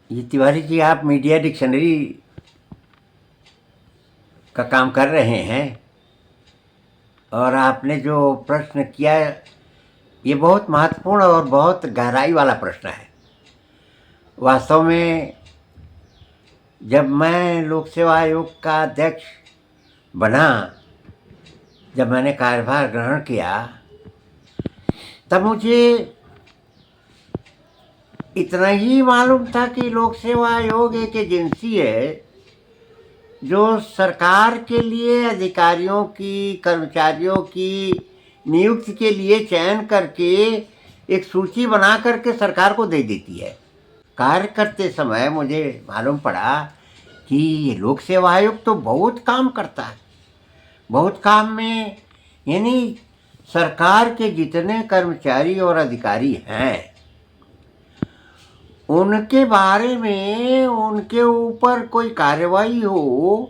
ये तिवारी जी, आप media dictionary का काम कर रहे हैं और आपने जो प्रश्न किया ये बहुत महत्वपूर्ण और बहुत गहराई वाला प्रश्न है। वास्तव में जब मैं लोक सेवा आयोग का अध्यक्ष बना, जब मैंने कार्यभार ग्रहण किया, तब मुझे इतना ही मालूम था कि लोक सेवा आयोग एक एजेंसी है जो सरकार के लिए अधिकारियों की, कर्मचारियों की नियुक्ति के लिए चयन करके एक सूची बना करके सरकार को दे देती है। कार्य करते समय मुझे मालूम पड़ा कि ये लोक सेवा आयोग तो बहुत काम करता है। बहुत काम में, यानी सरकार के जितने कर्मचारी और अधिकारी हैं उनके बारे में, उनके ऊपर कोई कार्रवाई हो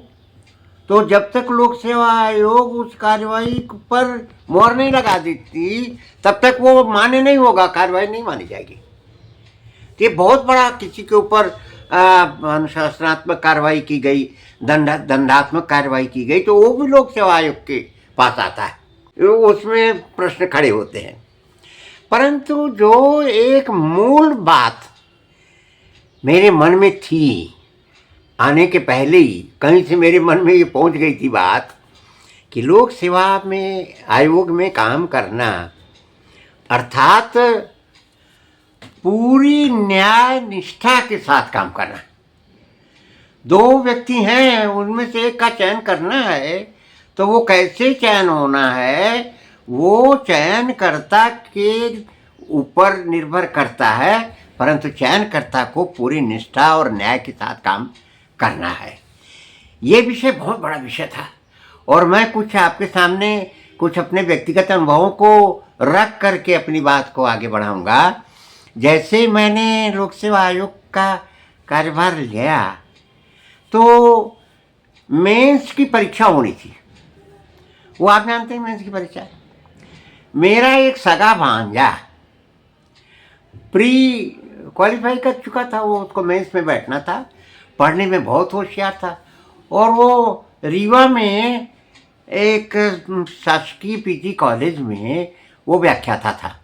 तो जब तक लोक सेवा आयोग उस कार्रवाई पर मोहर नहीं लगा देती तब तक वो मान्य नहीं होगा, कार्रवाई नहीं मानी जाएगी। ये बहुत बड़ा, किसी के ऊपर अनुशासनात्मक कार्रवाई की गई, दंडात्मक कार्रवाई की गई तो वो भी लोक सेवा आयोग के पास आता है, उसमें प्रश्न खड़े होते हैं। परंतु जो एक मूल बात मेरे मन में थी, आने के पहले ही कहीं से मेरे मन में ये पहुंच गई थी बात कि लोक सेवा में आयोग में काम करना अर्थात पूरी न्याय निष्ठा के साथ काम करना। दो व्यक्ति हैं, उनमें से एक का चयन करना है तो वो कैसे चयन होना है वो चयनकर्ता के ऊपर निर्भर करता है, परंतु चयनकर्ता को पूरी निष्ठा और न्याय के साथ काम करना है। ये विषय बहुत बड़ा विषय था और मैं कुछ आपके सामने कुछ अपने व्यक्तिगत अनुभवों को रख करके अपनी बात को आगे बढ़ाऊंगा। जैसे मैंने लोक सेवा आयोग का कार्यभार लिया तो मेंस की परीक्षा होनी थी। वो आप जानते हैं मेंस की परीक्षा। मेरा एक सगा भांजा प्री क्वालिफाई कर चुका था, वो उसको मेंस में बैठना था, पढ़ने में बहुत होशियार था और वो रीवा में एक शासकीय पीजी कॉलेज में वो व्याख्याता था।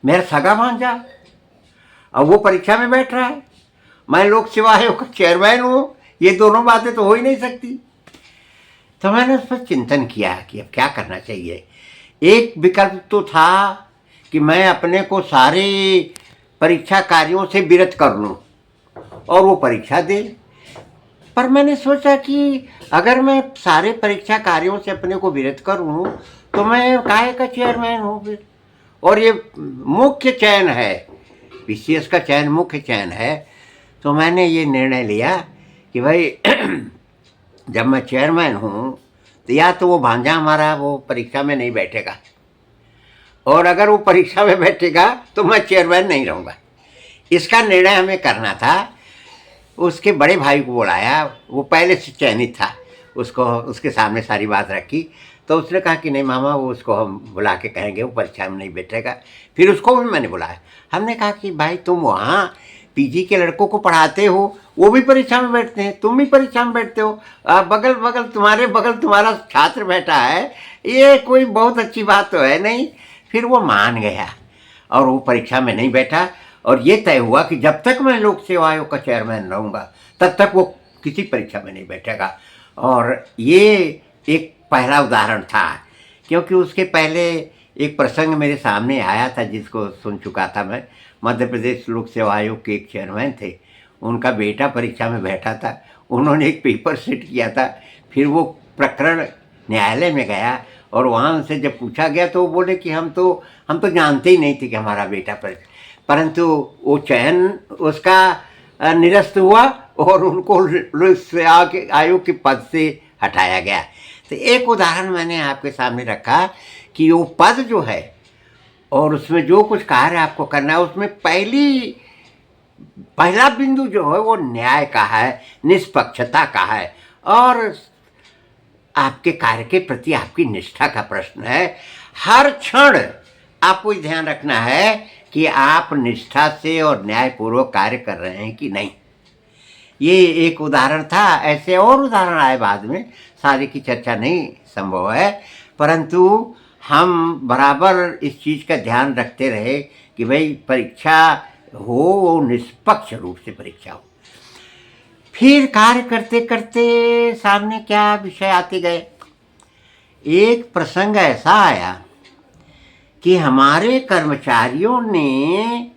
मेरा सगा भांजा, अब वो परीक्षा में बैठ रहा है, मैं लोक सेवा आयोग का चेयरमैन हूँ, ये दोनों बातें तो हो ही नहीं सकती। तो मैंने उस पर चिंतन किया कि अब क्या करना चाहिए। एक विकल्प तो था कि मैं अपने को सारे परीक्षा कार्यों से विरत कर लूँ और वो परीक्षा दे, पर मैंने सोचा कि अगर मैं सारे परीक्षा कार्यों से अपने को विरत करूँ तो मैं काहे का चेयरमैन हूँ फिर, और ये मुख्य चयन है, पीसीएस का चयन मुख्य चयन है। तो मैंने ये निर्णय लिया कि भाई जब मैं चेयरमैन हूँ तो या तो वो भांजा हमारा वो परीक्षा में नहीं बैठेगा, और अगर वो परीक्षा में बैठेगा तो मैं चेयरमैन नहीं रहूँगा। इसका निर्णय हमें करना था। उसके बड़े भाई को बुलाया, वो पहले से चयनित था, उसको उसके सामने सारी बात रखी तो उसने कहा कि नहीं मामा, वो उसको हम बुला के कहेंगे, वो परीक्षा में नहीं बैठेगा। फिर उसको भी मैंने बुलाया। हमने कहा कि भाई तुम वहाँ पीजी के लड़कों को पढ़ाते हो, वो भी परीक्षा में बैठते हैं, तुम भी परीक्षा में बैठते हो, बगल बगल तुम्हारा छात्र बैठा है, ये कोई बहुत अच्छी बात तो है नहीं। फिर वो मान गया और वो परीक्षा में नहीं बैठा और ये तय हुआ कि जब तक मैं लोक सेवा आयोग का चेयरमैन रहूँगा तब तक वो किसी परीक्षा में नहीं बैठेगा। और ये एक पहला उदाहरण था, क्योंकि उसके पहले एक प्रसंग मेरे सामने आया था जिसको सुन चुका था मैं। मध्य प्रदेश लोक सेवा आयोग के एक चेयरमैन थे, उनका बेटा परीक्षा में बैठा था, उन्होंने एक पेपर सेट किया था, फिर वो प्रकरण न्यायालय में गया और वहाँ उनसे जब पूछा गया तो वो बोले कि हम तो जानते ही नहीं थे कि हमारा बेटा परीक्षा, परंतु वो चयन उसका निरस्त हुआ और उनको लोक सेवा आयोग के पद से हटाया गया। तो एक उदाहरण मैंने आपके सामने रखा कि वो पद जो है और उसमें जो कुछ कार्य आपको करना है उसमें पहला बिंदु जो है वो न्याय का है, निष्पक्षता का है और आपके कार्य के प्रति आपकी निष्ठा का प्रश्न है। हर क्षण आपको ध्यान रखना है कि आप निष्ठा से और न्यायपूर्वक कार्य कर रहे हैं कि नहीं। ये एक उदाहरण था, ऐसे और उदाहरण आए बाद में, सारे की चर्चा नहीं संभव है, परंतु हम बराबर इस चीज़ का ध्यान रखते रहे कि भाई परीक्षा हो वो निष्पक्ष रूप से परीक्षा हो। फिर कार्य करते करते सामने क्या विषय आते गए। एक प्रसंग ऐसा आया कि हमारे कर्मचारियों ने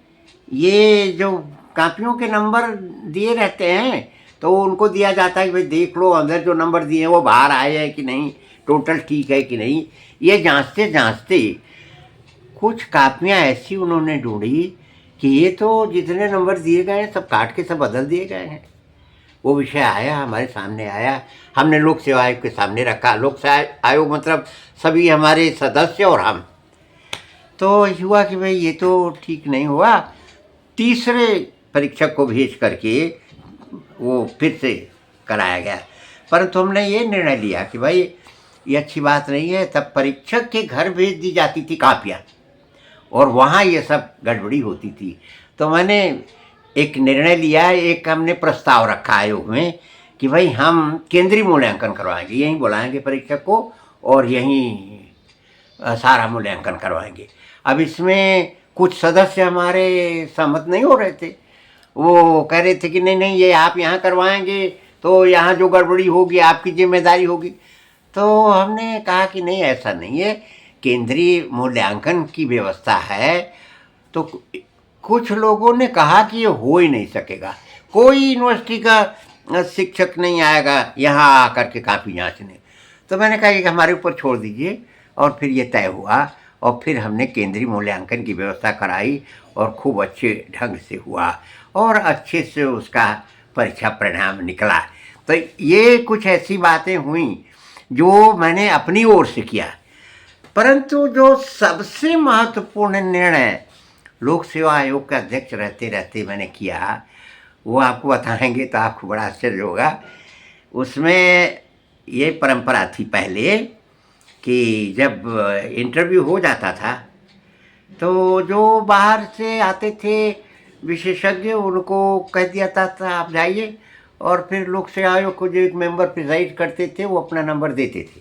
ये जो कापियों के नंबर दिए रहते हैं तो उनको दिया जाता है कि भाई देख लो अंदर जो नंबर दिए हैं वो बाहर आए हैं कि नहीं, टोटल ठीक है कि नहीं। ये जांचते जांचते कुछ कापियां ऐसी उन्होंने ढूंढी कि ये तो जितने नंबर दिए गए हैं सब काट के सब बदल दिए गए हैं। वो विषय आया, हमारे सामने आया, हमने लोक सेवा आयोग के सामने रखा। लोक सेवा आयोग मतलब सभी हमारे सदस्य और हम। तो हुआ कि भाई ये तो ठीक नहीं हुआ। तीसरे परीक्षक को भेज करके वो फिर से कराया गया, परंतु हमने ये निर्णय लिया कि भाई ये अच्छी बात नहीं है। तब परीक्षक के घर भेज दी जाती थी कापियाँ और वहाँ ये सब गड़बड़ी होती थी। तो मैंने एक निर्णय लिया, एक हमने प्रस्ताव रखा आयोग में कि भाई हम केंद्रीय मूल्यांकन करवाएंगे, यहीं बुलाएंगे परीक्षक को और यहीं सारा मूल्यांकन करवाएंगे। अब इसमें कुछ सदस्य हमारे सहमत नहीं हो रहे थे। वो कह रहे थे कि नहीं नहीं ये आप यहाँ करवाएंगे तो यहाँ जो गड़बड़ी होगी आपकी जिम्मेदारी होगी। तो हमने कहा कि नहीं ऐसा नहीं है, केंद्रीय मूल्यांकन की व्यवस्था है। तो कुछ लोगों ने कहा कि ये हो ही नहीं सकेगा, कोई यूनिवर्सिटी का शिक्षक नहीं आएगा यहाँ आकर के कापी जांचने। तो मैंने कहा कि हमारे ऊपर छोड़ दीजिए, और फिर ये तय हुआ और फिर हमने केंद्रीय मूल्यांकन की व्यवस्था कराई और खूब अच्छे ढंग से हुआ और अच्छे से उसका परीक्षा परिणाम निकला। तो ये कुछ ऐसी बातें हुई जो मैंने अपनी ओर से किया। परंतु जो सबसे महत्वपूर्ण निर्णय लोक सेवा आयोग का अध्यक्ष रहते रहते मैंने किया, वो आपको बताएंगे तो आपको बड़ा आश्चर्य होगा। उसमें ये परंपरा थी पहले कि जब इंटरव्यू हो जाता था तो जो बाहर से आते थे विशेषज्ञ उनको कह दिया था आप जाइए, और फिर लोक सेवा आयोग को जो एक मेंबर प्रिजाइड करते थे वो अपना नंबर देते थे।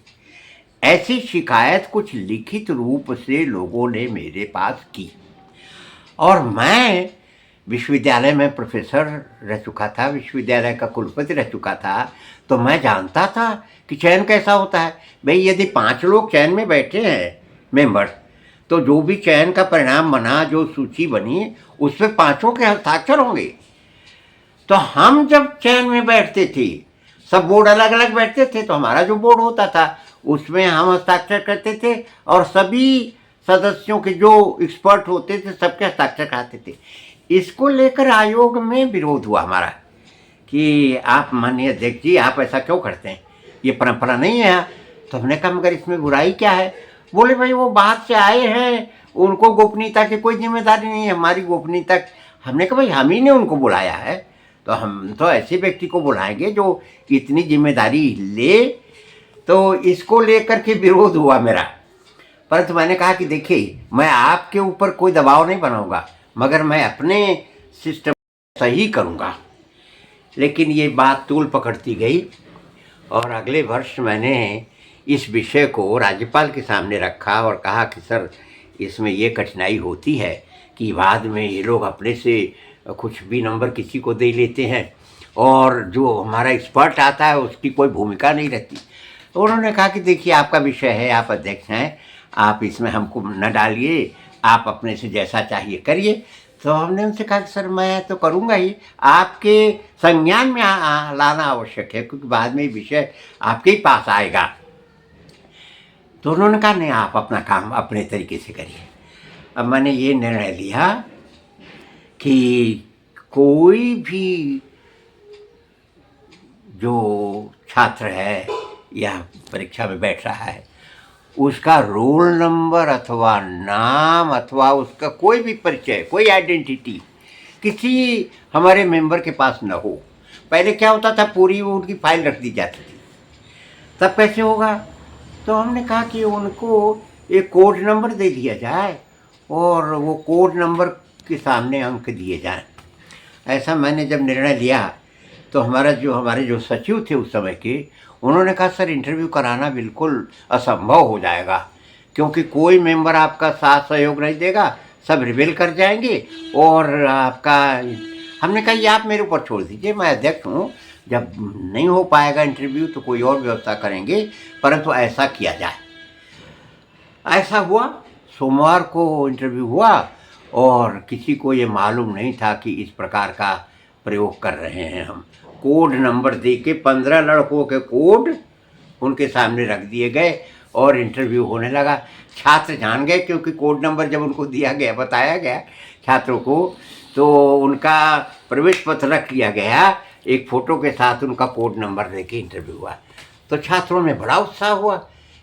ऐसी शिकायत कुछ लिखित रूप से लोगों ने मेरे पास की, और मैं विश्वविद्यालय में प्रोफेसर रह चुका था, विश्वविद्यालय का कुलपति रह चुका था, तो मैं जानता था कि चयन कैसा होता है। भाई यदि 5 लोग चयन में बैठे हैं मेंबर, तो जो भी चयन का परिणाम बना, जो सूची बनी, उस पर 5 के हस्ताक्षर होंगे। तो हम जब चयन में बैठते थे, सब बोर्ड अलग अलग बैठते थे, तो हमारा जो बोर्ड होता था उसमें हम हस्ताक्षर करते थे और सभी सदस्यों के जो एक्सपर्ट होते थे सबके हस्ताक्षर कराते थे। इसको लेकर आयोग में विरोध हुआ हमारा कि आप माननीय अध्यक्ष जी आप ऐसा क्यों करते हैं, ये परंपरा नहीं है। तो हमने कहा मगर इसमें बुराई क्या है। बोले भाई वो बाहर से आए हैं, उनको गोपनीयता की कोई जिम्मेदारी नहीं है, हमारी गोपनीयता। हमने कहा भाई हम ही ने उनको बुलाया है, तो हम तो ऐसे व्यक्ति को बुलाएंगे जो इतनी जिम्मेदारी ले। तो इसको लेकर के विरोध हुआ मेरा। परंतु मैंने कहा कि देखिए मैं आपके ऊपर कोई दबाव नहीं बनाऊंगा, मगर मैं अपने सिस्टम सही करूंगा। लेकिन ये बात तूल पकड़ती गई और अगले वर्ष मैंने इस विषय को राज्यपाल के सामने रखा और कहा कि सर इसमें ये कठिनाई होती है कि बाद में ये लोग अपने से कुछ भी नंबर किसी को दे लेते हैं और जो हमारा एक्सपर्ट आता है उसकी कोई भूमिका नहीं रहती। तो उन्होंने कहा कि देखिए आपका विषय है, आप अध्यक्ष हैं, आप इसमें हमको न डालिए, आप अपने से जैसा चाहिए करिए। तो हमने उनसे कहा कि सर मैं तो करूँगा ही, आपके संज्ञान में लाना आवश्यक है क्योंकि बाद में विषय आपके ही पास आएगा। तो उन्होंने कहा नहीं आप अपना काम अपने तरीके से करिए। अब मैंने ये निर्णय लिया कि कोई भी जो छात्र है या परीक्षा में बैठ रहा है उसका रोल नंबर अथवा नाम अथवा उसका कोई भी परिचय, कोई आइडेंटिटी किसी हमारे मेंबर के पास न हो। पहले क्या होता था पूरी उनकी फाइल रख दी जाती थी, तब कैसे होगा। तो हमने कहा कि उनको एक कोड नंबर दे दिया जाए और वो कोड नंबर के सामने अंक दिए जाएं। ऐसा मैंने जब निर्णय लिया तो हमारे जो सचिव थे उस समय के, उन्होंने कहा सर इंटरव्यू कराना बिल्कुल असंभव हो जाएगा, क्योंकि कोई मेंबर आपका साथ सहयोग नहीं देगा, सब रिबेल कर जाएंगे और आपका। हमने कहा ये आप मेरे ऊपर छोड़ दीजिए, मैं अध्यक्ष हूँ, जब नहीं हो पाएगा इंटरव्यू तो कोई और व्यवस्था करेंगे, परंतु ऐसा किया जाए। ऐसा हुआ, सोमवार को इंटरव्यू हुआ और किसी को ये मालूम नहीं था कि इस प्रकार का प्रयोग कर रहे हैं हम। कोड नंबर दे के 15 लड़कों के कोड उनके सामने रख दिए गए और इंटरव्यू होने लगा। छात्र जान गए, क्योंकि कोड नंबर जब उनको दिया गया, बताया गया छात्रों को, तो उनका प्रवेश पत्र रख लिया गया, एक फ़ोटो के साथ उनका कोड नंबर देके इंटरव्यू हुआ। तो छात्रों में बड़ा उत्साह हुआ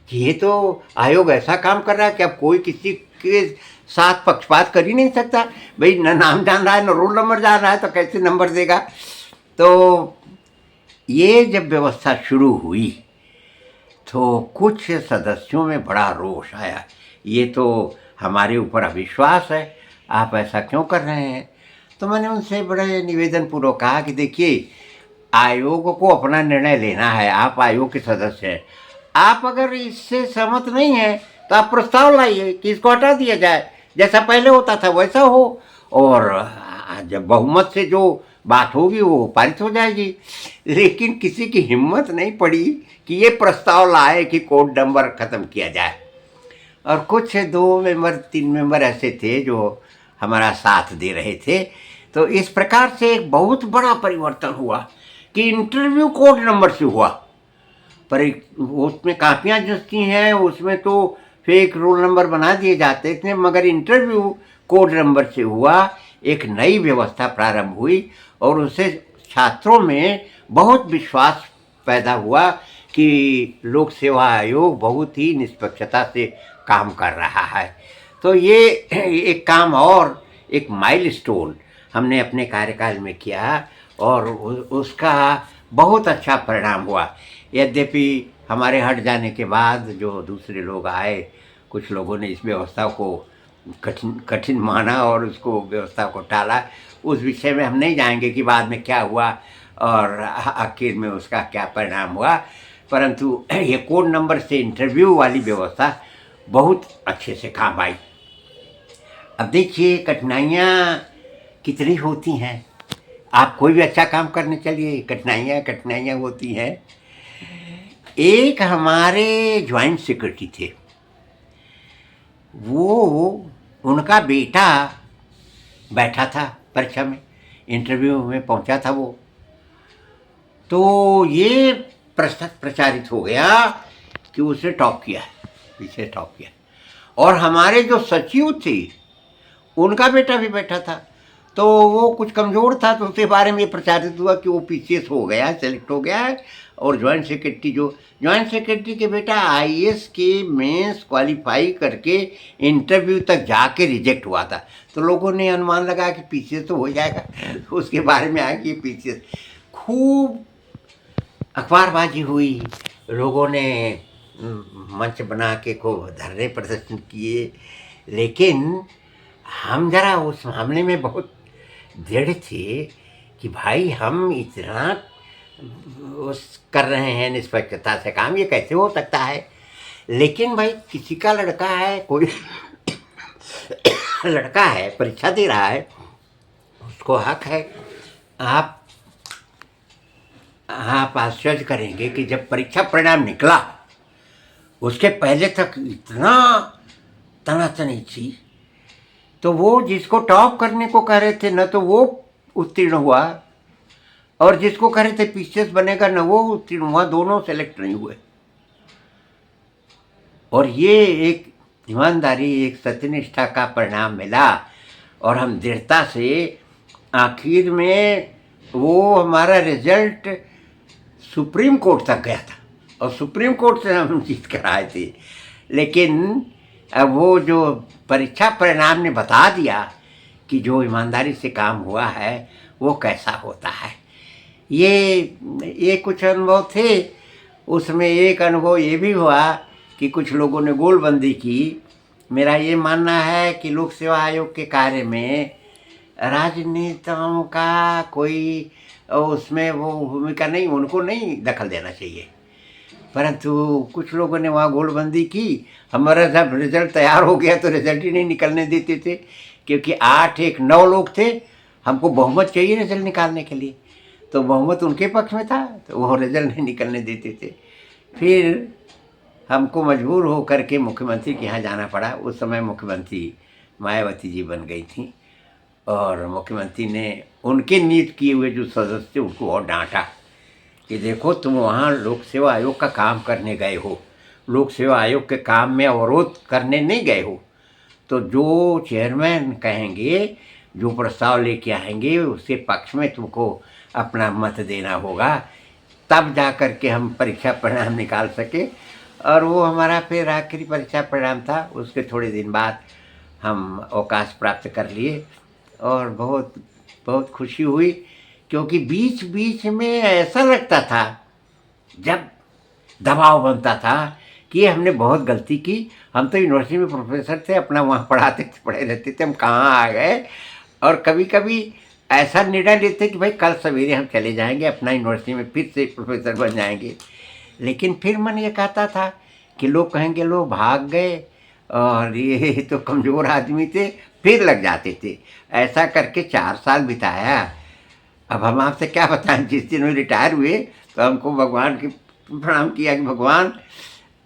कि ये तो आयोग ऐसा काम कर रहा है कि अब कोई किसी के साथ पक्षपात कर ही नहीं सकता। भाई न नाम जान रहा है, न रोल नंबर जान रहा है, तो कैसे नंबर देगा। तो ये जब व्यवस्था शुरू हुई तो कुछ सदस्यों में बड़ा रोष आया, ये तो हमारे ऊपर अविश्वास है, आप ऐसा क्यों कर रहे हैं। तो मैंने उनसे बड़े निवेदन पूर्वक कहा कि देखिए, आयोग को अपना निर्णय लेना है, आप आयोग के सदस्य हैं, आप अगर इससे सहमत नहीं हैं तो आप प्रस्ताव लाइए कि इसको हटा दिया जाए, जैसा पहले होता था वैसा हो, और जब बहुमत से जो बात होगी वो पारित हो जाएगी। लेकिन किसी की हिम्मत नहीं पड़ी कि ये प्रस्ताव लाए कि कोड नंबर ख़त्म किया जाए। और कुछ 2 मेंबर 3 मेंबर ऐसे थे जो हमारा साथ दे रहे थे। तो इस प्रकार से एक बहुत बड़ा परिवर्तन हुआ कि इंटरव्यू कोड नंबर से हुआ, पर उसमें कापियाँ जस्ती हैं, उसमें तो फेक रोल नंबर बना दिए जाते थे, मगर इंटरव्यू कोड नंबर से हुआ। एक नई व्यवस्था प्रारंभ हुई और उससे छात्रों में बहुत विश्वास पैदा हुआ कि लोक सेवा आयोग बहुत ही निष्पक्षता से काम कर रहा है। तो ये एक काम और एक माइलस्टोन हमने अपने कार्यकाल में किया और उसका बहुत अच्छा परिणाम हुआ। यद्यपि हमारे हट जाने के बाद जो दूसरे लोग आए, कुछ लोगों ने इस व्यवस्था को कठिन माना और उसको व्यवस्था को टाला। उस विषय में हम नहीं जाएंगे कि बाद में क्या हुआ और आखिर में उसका क्या परिणाम हुआ, परंतु ये कोड नंबर से इंटरव्यू वाली व्यवस्था बहुत अच्छे से काम आई। अब देखिए कठिनाइयाँ कितनी होती हैं, आप कोई भी अच्छा काम करने चलिए, कठिनाइयाँ होती हैं। एक हमारे ज्वाइंट सेक्रेटरी थे, वो उनका बेटा बैठा था परीक्षा में, इंटरव्यू में पहुंचा था वो, तो ये प्रचारित हो गया कि उसने टॉप किया, पीछे टॉप किया। और हमारे जो सचिव थे उनका बेटा भी बैठा था, तो वो कुछ कमज़ोर था, तो उसके बारे में प्रचारित हुआ कि वो पीछे हो गया, सेलेक्ट हो गया है। और ज्वाइंट सेक्रेटरी के बेटा आईएएस के मेंस क्वालिफाई करके इंटरव्यू तक जाके रिजेक्ट हुआ था, तो लोगों ने अनुमान लगाया कि पीछे तो हो जाएगा, उसके बारे में आया कि पीछे। खूब अखबारबाजी हुई, लोगों ने मंच बना के खूब धरने प्रदर्शन किए, लेकिन हम जरा उस मामले में बहुत दृढ़ थे कि भाई हम इतना कर रहे हैं निष्पक्षता से काम, ये कैसे हो सकता है। लेकिन भाई किसी का लड़का है, कोई लड़का है परीक्षा दे रहा है, उसको हक है। आप आश्चर्य करेंगे कि जब परीक्षा परिणाम निकला उसके पहले तक इतना तनातनी थी, तो वो जिसको टॉप करने को कह रहे थे न तो वो उत्तीर्ण हुआ, और जिसको कह रहे थे पीसीएस बनेगा न वो उत्तीर्ण हुआ, दोनों सेलेक्ट नहीं हुए। और ये एक ईमानदारी, एक सत्यनिष्ठा का परिणाम मिला और हम दृढ़ता से आखिर में वो हमारा रिजल्ट सुप्रीम कोर्ट तक गया था और सुप्रीम कोर्ट से हम जीत कर आए थे। लेकिन अब वो जो परीक्षा परिणाम ने बता दिया कि जो ईमानदारी से काम हुआ है वो कैसा होता है। ये कुछ अनुभव थे। उसमें एक अनुभव ये भी हुआ कि कुछ लोगों ने गोलबंदी की। मेरा ये मानना है कि लोक सेवा आयोग के कार्य में राजनेताओं का कोई उसमें वो भूमिका नहीं, उनको नहीं दखल देना चाहिए। परंतु कुछ लोगों ने वहाँ गोलबंदी की। हमारा जब रिजल्ट तैयार हो गया तो रिजल्ट ही नहीं निकलने देते थे, क्योंकि 8 1 9 लोग थे, हमको बहुमत चाहिए रिजल्ट निकालने के लिए, तो बहुमत उनके पक्ष में था, तो वो रिजल्ट नहीं निकलने देते थे। फिर हमको मजबूर हो करके मुख्यमंत्री के यहाँ जाना पड़ा। उस समय मुख्यमंत्री मायावती जी बन गई थी, और मुख्यमंत्री ने उनके नियुक्त किए हुए जो सदस्य थे उनको और डांटा कि देखो, तुम वहाँ लोक सेवा आयोग का काम करने गए हो, लोक सेवा आयोग के काम में अवरोध करने नहीं गए हो, तो जो चेयरमैन कहेंगे, जो प्रस्ताव लेके आएंगे, उसके पक्ष में तुमको अपना मत देना होगा, तब जा कर के हम परीक्षा परिणाम निकाल सके। और वो हमारा फिर आखिरी परीक्षा परिणाम था। उसके थोड़े दिन बाद हम अवकाश प्राप्त कर लिए, और बहुत बहुत खुशी हुई, क्योंकि बीच बीच में ऐसा लगता था, जब दबाव बनता था कि हमने बहुत गलती की। हम तो यूनिवर्सिटी में प्रोफेसर थे, अपना वहाँ पढ़ाते थे, पढ़े रहते थे, हम कहाँ आ गए। और कभी कभी ऐसा निर्णय लेते कि भाई कल सवेरे हम चले जाएंगे, अपना यूनिवर्सिटी में फिर से प्रोफेसर बन जाएंगे। लेकिन फिर मन ये कहता था कि लोग कहेंगे लोग भाग गए और ये तो कमज़ोर आदमी थे, फिर लग जाते थे। ऐसा करके 4 साल बिताया। अब हम आपसे क्या बताएं, जिस दिन में रिटायर हुए तो हमको भगवान के प्रणाम किया कि भगवान,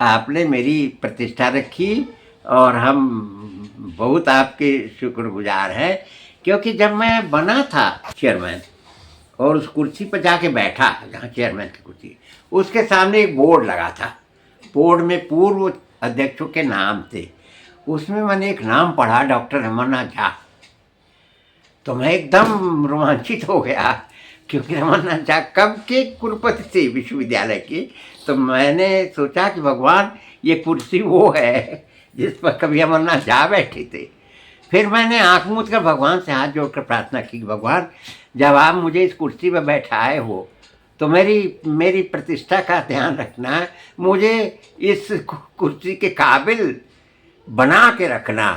आपने मेरी प्रतिष्ठा रखी, और हम बहुत आपके शुक्रगुजार हैं। क्योंकि जब मैं बना था चेयरमैन और उस कुर्सी पर जाके बैठा, जहाँ चेयरमैन की कुर्सी, उसके सामने एक बोर्ड लगा था। बोर्ड में पूर्व अध्यक्षों के नाम थे। उसमें मैंने एक नाम पढ़ा, डॉक्टर रमन्नाथ झा। तो मैं एकदम रोमांचित हो गया, क्योंकि रमन्नाथ झा कब के कुलपति थे विश्वविद्यालय के। तो मैंने सोचा कि भगवान, ये कुर्सी वो है जिस पर कभी रमन्नाथ झा बैठे थे। फिर मैंने आँख मूंद कर भगवान से हाथ जोड़कर प्रार्थना की कि भगवान, जब आप मुझे इस कुर्सी पर बैठाए हो तो मेरी प्रतिष्ठा का ध्यान रखना, मुझे इस कुर्सी के काबिल बना के रखना।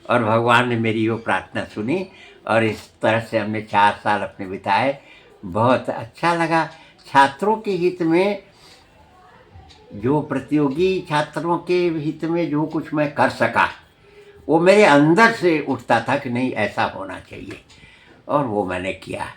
और भगवान ने मेरी वो प्रार्थना सुनी, और इस तरह से हमने 4 साल अपने बिताए। बहुत अच्छा लगा। छात्रों के हित में, जो प्रतियोगी छात्रों के हित में जो कुछ मैं कर सका, वो मेरे अंदर से उठता था कि नहीं, ऐसा होना चाहिए, और वो मैंने किया।